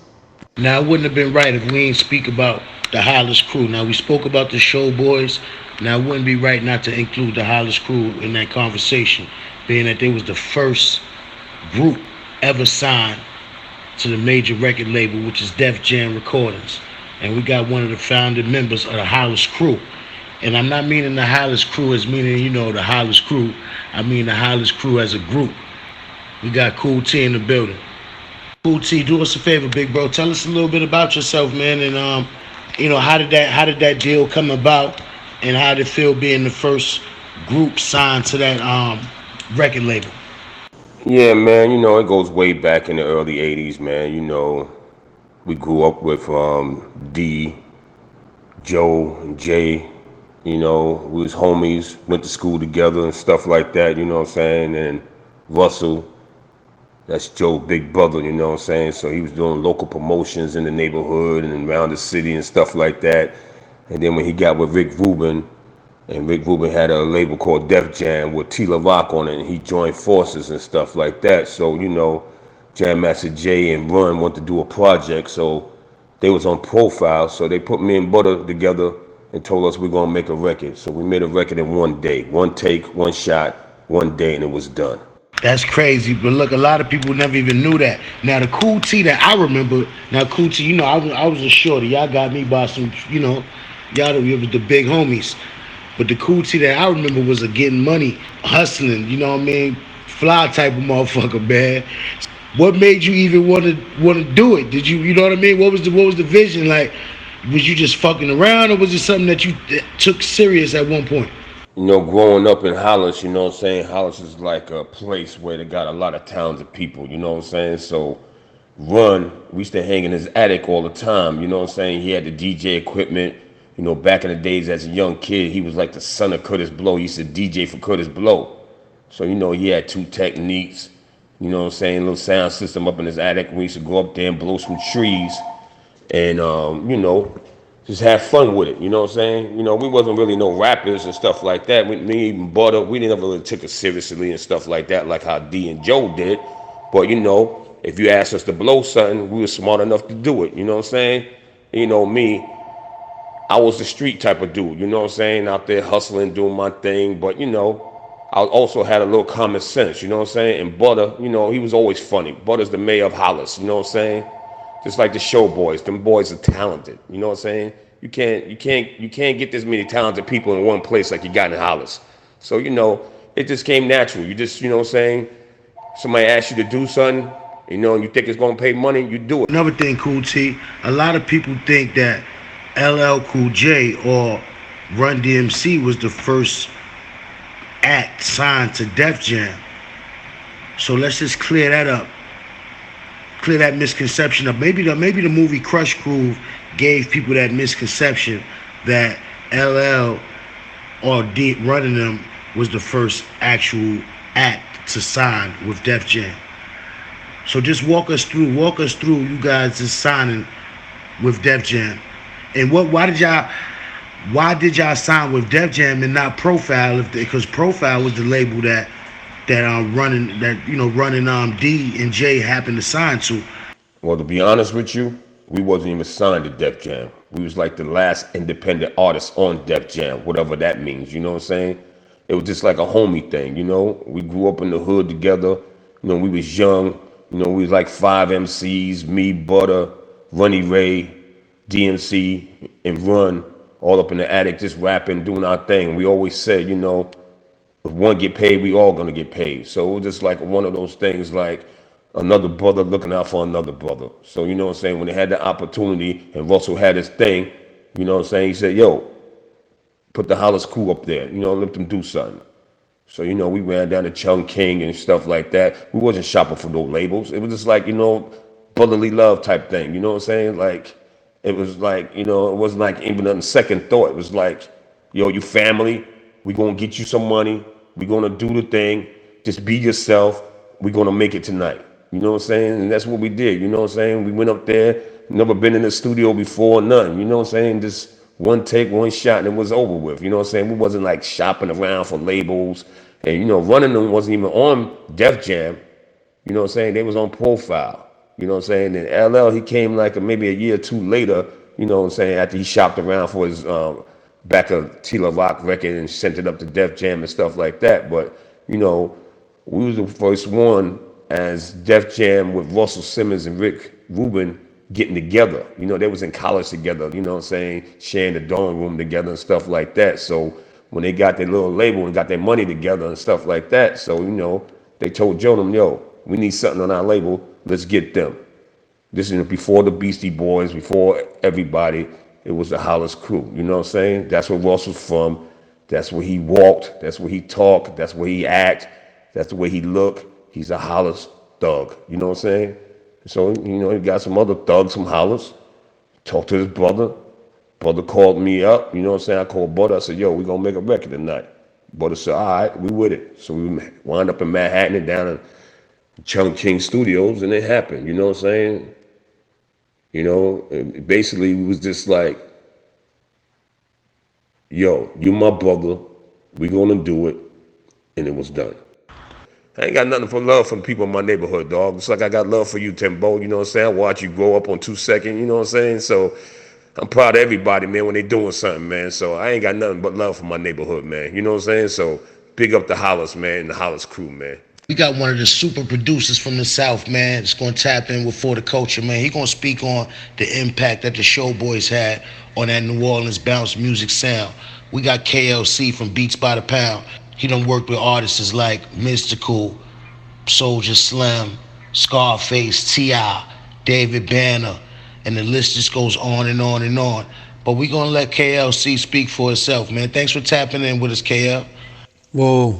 Speaker 3: Now, it wouldn't have been right if we ain't speak about the Hollis crew. Now, we spoke about the Showboys. Now, it wouldn't be right not to include the Hollis crew in that conversation, being that they was the first group ever signed to the major record label, which is Def Jam Recordings. And we got one of the founding members of the Hollis crew. And I'm not meaning the Hollis crew as meaning, the Hollis crew. I mean the Hollis crew as a group. We got Cool T in the building. Cool T, do us a favor, big bro. Tell us a little bit about yourself, man, and how did that deal come about, and how did it feel being the first group signed to that record label?
Speaker 7: Yeah, man, it goes way back in the early 80s, man. We grew up with D, Joe, and Jay. We was homies, went to school together and stuff like that, you know what I'm saying? And Russell, that's Joe's big brother, you know what I'm saying? So he was doing local promotions in the neighborhood and around the city and stuff like that. And then when he got with Rick Rubin, and Rick Rubin had a label called Def Jam with Tila Rock on it, and he joined forces and stuff like that. So, Jam Master Jay and Run wanted to do a project, so they was on profile. So they put me and Butter together and told us we're gonna make a record. So we made a record in one day, one take, one shot, one day, and it was done.
Speaker 3: That's crazy, but look, a lot of people never even knew that. Now, the Cool T that I remember, Cool T, I was a shorty. Y'all got me by some, y'all was the big homies. But the Cool T that I remember was a getting money, hustling, fly type of motherfucker, man. What made you even want to do it? Did you know what I mean? What was the vision like? Was you just fucking around, or was it something that you took serious at one point?
Speaker 7: Growing up in Hollis, you know what I'm saying? Hollis is like a place where they got a lot of talented people, you know what I'm saying? So Run, we used to hang in his attic all the time, you know what I'm saying? He had the DJ equipment. Back in the days as a young kid, he was like the son of Curtis Blow. He used to DJ for Curtis Blow. So, you know, he had two techniques, you know what I'm saying, little sound system up in his attic. We used to go up there and blow some trees and, you know, just have fun with it, you know what I'm saying? You know, we wasn't really no rappers and stuff like that. Me even Butter, we didn't ever really take it seriously and stuff like that, like how D and Joe did. But, you know, if you asked us to blow something, we were smart enough to do it, you know what I'm saying? You know, me, I was the street type of dude, you know what I'm saying? Out there hustling, doing my thing. But, you know, I also had a little common sense, you know what I'm saying? And Butter, you know, he was always funny. Butter's the mayor of Hollis, you know what I'm saying? Just like the Showboys, them boys are talented, you know what I'm saying? You can't get this many talented people in one place like you got in Hollis. So, you know, it just came natural. You just, you know what I'm saying? Somebody asks you to do something, you know, and you think it's gonna pay money, you do it.
Speaker 3: Another thing, Cool T, a lot of people think that LL Cool J or Run-D.M.C was the first act signed to Def Jam. So let's just clear that up. Clear that misconception up. Maybe the movie Crush Groove gave people that misconception that LL or Run-D.M.C was the first actual act to sign with Def Jam. So just walk us through you guys just signing with Def Jam. And why did y'all sign with Def Jam and not Profile? Because Profile was the label that running D and J happened to sign to.
Speaker 7: Well, to be honest with you, we wasn't even signed to Def Jam. We was like the last independent artist on Def Jam, whatever that means, you know what I'm saying? It was just like a homie thing, you know? We grew up in the hood together, you know, we was young, you know, we was like 5 MCs, me, Butter, Runny Ray, DMC, and Run, all up in the attic just rapping, doing our thing. We always said, you know, if one get paid, we all gonna get paid. So it was just like one of those things like another brother looking out for another brother. So you know what I'm saying, when they had the opportunity and Russell had his thing, you know what I'm saying, he said, yo, put the Hollis crew up there, you know, let them do something. So, you know, we ran down to Chung King and stuff like that. We wasn't shopping for no labels. It was just like, you know, brotherly love type thing. You know what I'm saying? Like, it was like, you know, it wasn't like even a second thought. It was like, yo, you family. We gonna get you some money. We gonna do the thing. Just be yourself. We gonna make it tonight. You know what I'm saying? And that's what we did. You know what I'm saying? We went up there. Never been in the studio before. None. You know what I'm saying? Just one take, one shot, and it was over with. You know what I'm saying? We wasn't like shopping around for labels. And, you know, Run-D.M.C wasn't even on Def Jam. You know what I'm saying? They was on Profile. You know what I'm saying? And LL, he came like maybe a year or two later, you know what I'm saying, after he shopped around for his back of Tila Rock record and sent it up to Def Jam and stuff like that. But, you know, we was the first one as Def Jam with Russell Simmons and Rick Rubin getting together. You know, they was in college together, you know what I'm saying, sharing the dorm room together and stuff like that. So when they got their little label and got their money together and stuff like that, so, you know, they told Jonah, yo, we need something on our label, let's get them. This is before the Beastie Boys, before everybody. It was the Hollis crew, you know what I'm saying? That's where Russ was from. That's where he walked. That's where he talked. That's where he act. That's the way he look. He's a Hollis thug, you know what I'm saying? So, you know, he got some other thugs from Hollis. Talked to his brother. Brother called me up, you know what I'm saying? I called Butter. I said, yo, we gonna make a record tonight. Butter said, all right, we with it. So we wound up in Manhattan and down in Chung King Studios, and it happened, you know what I'm saying? You know, and basically it was just like, yo, you my brother, we gonna do it, and it was done. I ain't got nothing for love from people in my neighborhood, dog. It's like I got love for you, Timbo, you know what I'm saying? I watch you grow up on 2 Second, you know what I'm saying? So I'm proud of everybody, man, when they doing something, man. So I ain't got nothing but love for my neighborhood, man. You know what I'm saying? So big up the Hollis, man, and the Hollis crew, man.
Speaker 3: We got one of the super producers from the South, man. It's going to tap in with For the Culture, man. He going to speak on the impact that the Showboys had on that New Orleans bounce music sound. We got KLC from Beats by the Pound. He done worked with artists like Mystical, Soulja Slim, Scarface, T.I., David Banner, and the list just goes on and on and on. But we going to let KLC speak for itself, man. Thanks for tapping in with us, KL.
Speaker 8: Whoa,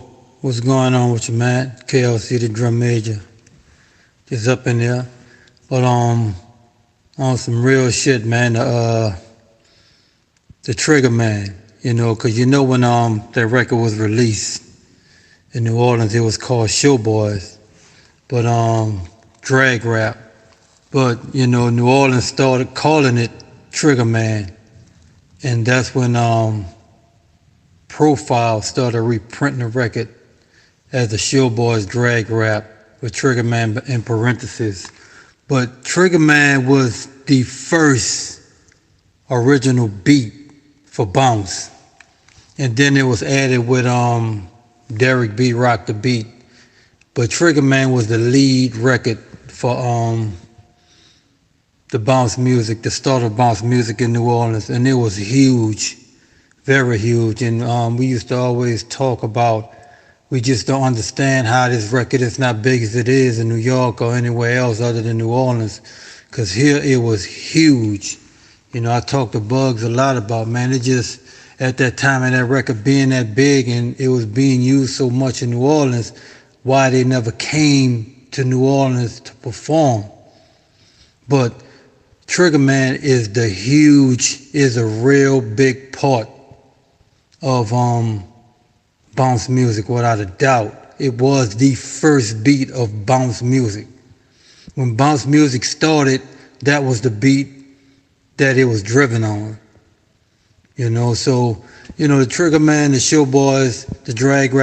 Speaker 8: what's going on with you, man? KLC, the drum major, just up in there. But on some real shit, man. The Triggerman, you know, 'cause you know when that record was released, In New Orleans, it was called Showboys, but drag rap. But New Orleans started calling it Triggerman, and that's when Profile started reprinting the record as the Showboys drag rap with Triggerman in parentheses. But Triggerman was the first original beat for bounce, and then it was added with Derek B. Rock the Beat. But Triggerman was the lead record for the bounce music, the start of bounce music in New Orleans, and it was huge, very huge. And we used to always talk about, we just don't understand how this record is not big as it is in New York or anywhere else other than New Orleans, because here it was huge. I talked to Bugs a lot about, man, it just, at that time of that record being that big and it was being used so much in New Orleans, why they never came to New Orleans to perform. But Triggerman is a real big part of bounce music, without a doubt. It was the first beat of bounce music. When bounce music started, that was the beat that it was driven on. So the Triggerman, the Showboys, the drag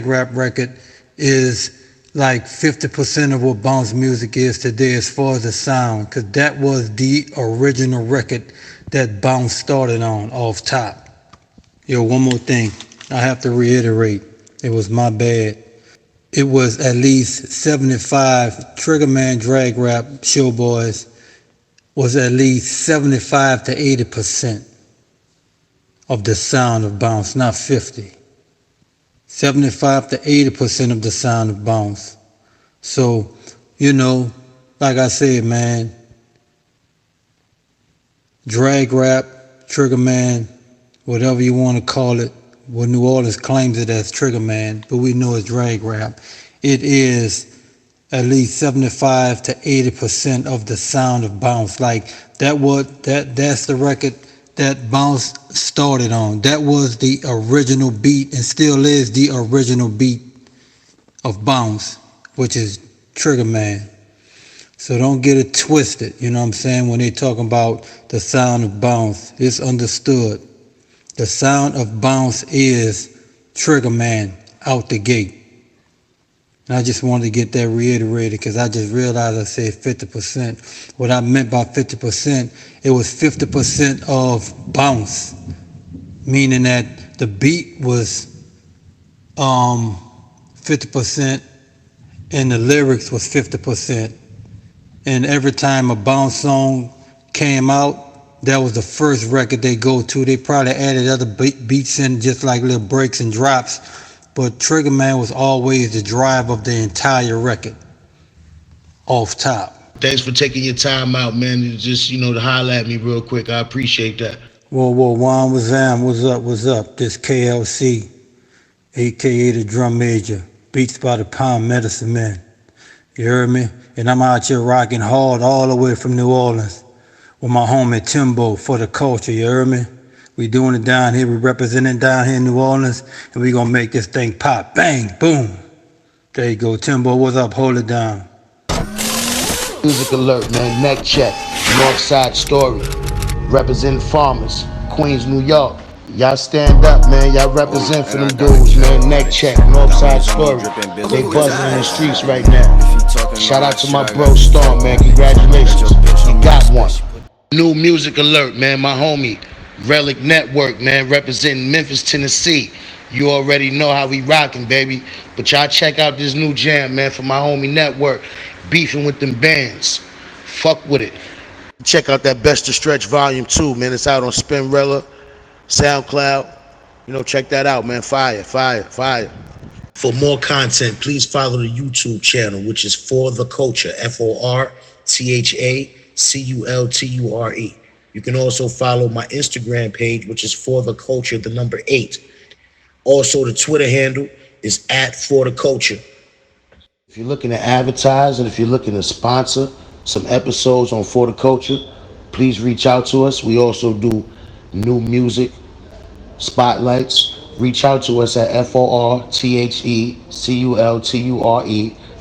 Speaker 8: rap record is like 50% of what bounce music is today as far as the sound, because that was the original record that bounce started on off top. One more thing I have to reiterate. It was my bad. It was at least 75, Triggerman drag rap Showboys was at least 75 to 80% of the sound of bounce, not 50. 75 to 80% of the sound of bounce. So, like I said, man, drag rap, Triggerman, whatever you want to call it. Well, New Orleans claims it as Triggerman, but we know it's drag rap. It is at least 75 to 80% of the sound of bounce. Like that's the record that bounce started on. That was the original beat and still is the original beat of bounce, which is Triggerman. So don't get it twisted, you know what I'm saying? When they talking about the sound of bounce, it's understood. The sound of bounce is Triggerman out the gate. And I just wanted to get that reiterated because I just realized I said 50%. What I meant by 50%, it was 50% of bounce, meaning that the beat was 50% and the lyrics was 50%. And every time a bounce song came out, that was the first record they go to. They probably added other beats in, just like little breaks and drops. But Triggerman was always the drive of the entire record, off top.
Speaker 3: Thanks for taking your time out, man, to just, to holler at me real quick. I appreciate that.
Speaker 8: Whoa, Juan Wazam, what's up? This KLC, a.k.a. the Drum Major, Beats by the Pound Medicine Man. You heard me? And I'm out here rocking hard all the way from New Orleans with my homie Timbo for the culture, you heard me? We doing it down here, we representing down here in New Orleans, and we gonna make this thing pop, bang, boom. There you go, Timbo, what's up? Hold it down.
Speaker 3: Music alert, man, neck check, Northside Story, representing farmers, Queens, New York. Y'all stand up, man, y'all represent for them dudes, man, neck check, Northside Story. They buzzing in the streets right now. Shout out to my bro Storm, man, congratulations, you got one. New music alert, man, my homie. Relic Network, man, representing Memphis, Tennessee. You already know how we rocking, baby. But y'all check out this new jam, man, for my homie Network. Beefing with them bands. Fuck with it. Check out that Best to Stretch Volume 2, man. It's out on Spinrilla, SoundCloud. Check that out, man. Fire. For more content, please follow the YouTube channel, which is For The Culture, FORTHACULTURE. You can also follow my Instagram page, which is For The Culture, the number 8. Also, the Twitter handle is @ForTheCulture. If you're looking to advertise and if you're looking to sponsor some episodes on For The Culture, please reach out to us. We also do new music spotlights, Reach out to us at FORTHECULTURE,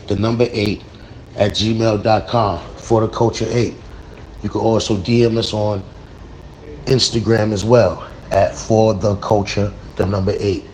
Speaker 3: the number 8, at gmail.com, for the culture 8. You can also DM us on Instagram as well at for the culture, the number 8.